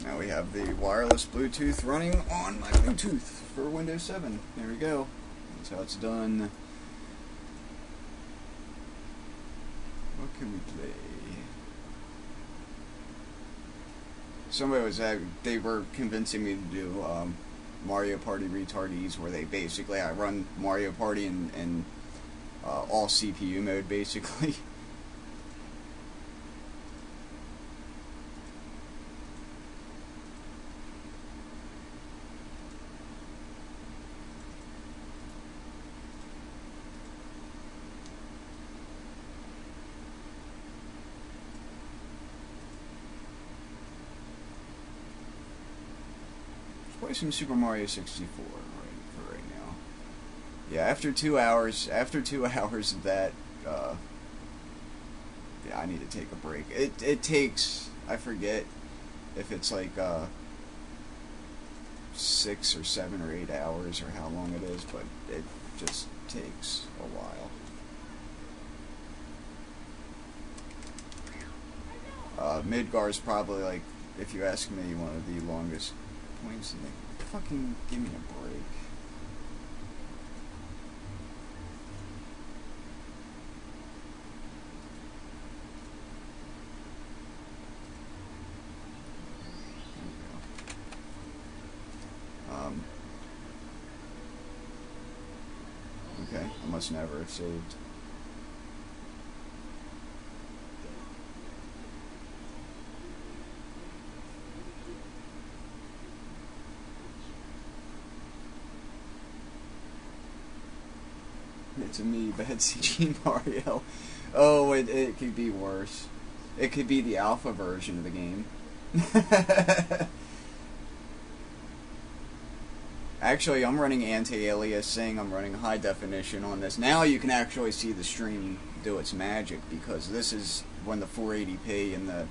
Now we have the wireless Bluetooth running on my Bluetooth for Windows 7. There we go. That's how it's done. What can we play? Somebody was they were convincing me to do Mario Party Retardees, where they basically I run Mario Party in all CPU mode basically. Play some Super Mario 64 for right now. Yeah, after 2 hours of that, yeah, I need to take a break. It takes, I forget if it's like 6 or 7 or 8 hours or how long it is, but it just takes a while. Midgar's probably, like, if you ask me, one of the longest points in the... Fucking give me a break. Okay, must never have saved. It's a me, bad CG Mario. Oh, it could be worse. It could be the alpha version of the game. Actually, I'm running anti-aliasing, I'm running high definition on this. Now you can actually see the stream do its magic, because this is when the 480p and the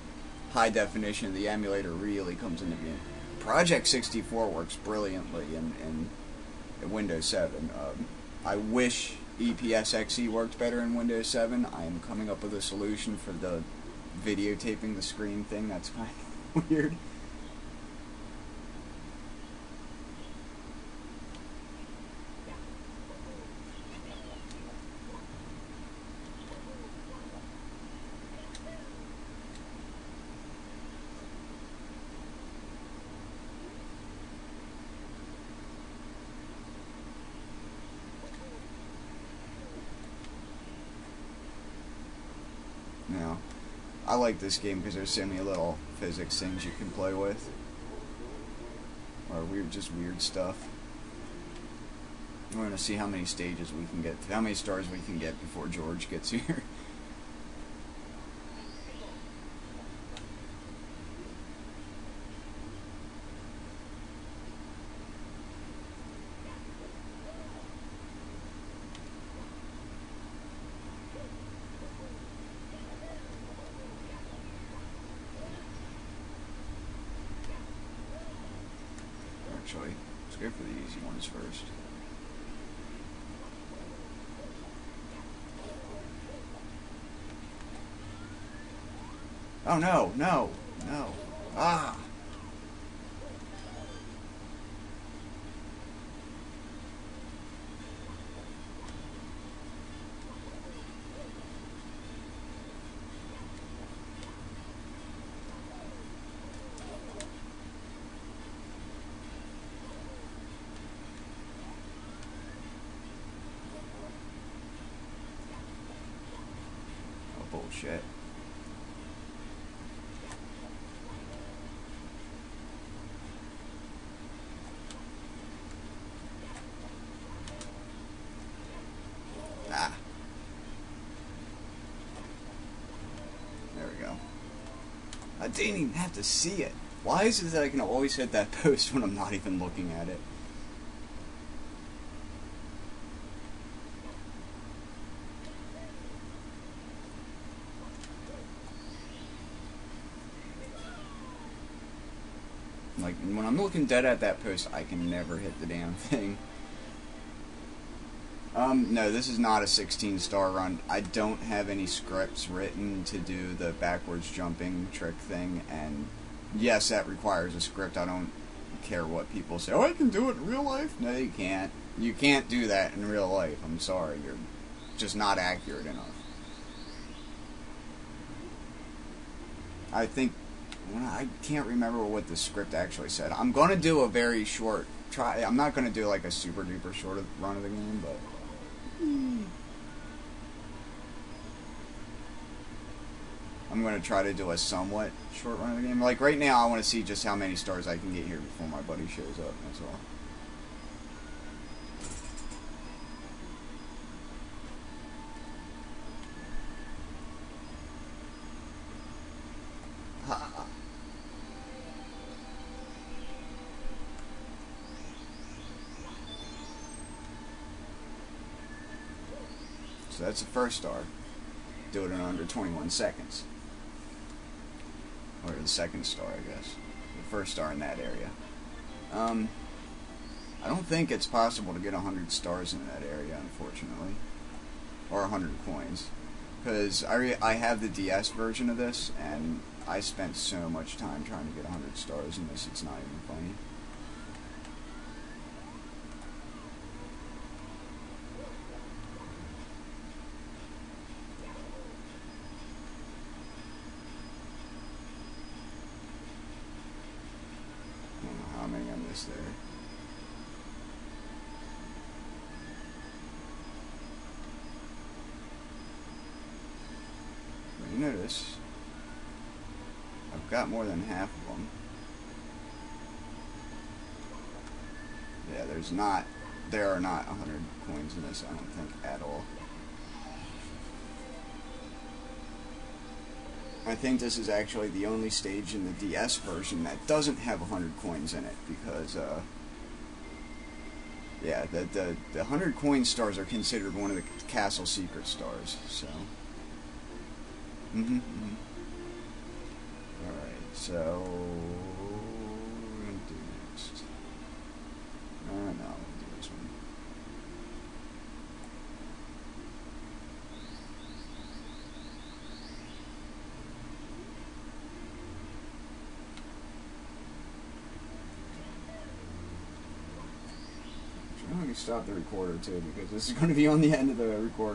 high definition of the emulator really comes into view. Project 64 works brilliantly in Windows 7. I wish EPS-XE worked better in Windows 7. I am coming up with a solution for the videotaping the screen thing. That's kind of weird. Now, I like this game because there's so many little physics things you can play with. Or just weird stuff. We're going to see how many stages we can get, how many stars we can get before George gets here. Actually, let's go for the easy ones first. Oh no, no, no. Ah! Bullshit. Ah. There we go. I didn't even have to see it. Why is it that I can always hit that post when I'm not even looking at it? Like, when I'm looking dead at that post, I can never hit the damn thing. No, this is not a 16-star run. I don't have any scripts written to do the backwards jumping trick thing, and yes, that requires a script. I don't care what people say. Oh, I can do it in real life? No, you can't. You can't do that in real life. I'm sorry. You're just not accurate enough. I think... I can't remember what the script actually said. I'm going to do a very short try. I'm not going to do like a super duper short run of the game, but... I'm going to try to do a somewhat short run of the game. Like right now, I want to see just how many stars I can get here before my buddy shows up, that's all. So that's the first star. Do it in under 21 seconds. Or the second star, I guess. The first star in that area. I don't think it's possible to get 100 stars in that area, unfortunately. Or 100 coins. Because I have the DS version of this, and I spent so much time trying to get 100 stars in this, it's not even funny. How many I missed there. You notice I've got more than half of them. Yeah, there are not 100 coins in this, I don't think, at all. I think this is actually the only stage in the DS version that doesn't have 100 coins in it, because, yeah, the 100 coin stars are considered one of the castle secret stars, so. Alright, so, what are we going to do next? No, we'll do this one. I'm going to stop the recorder too, because this is going to be on the end of the recorder.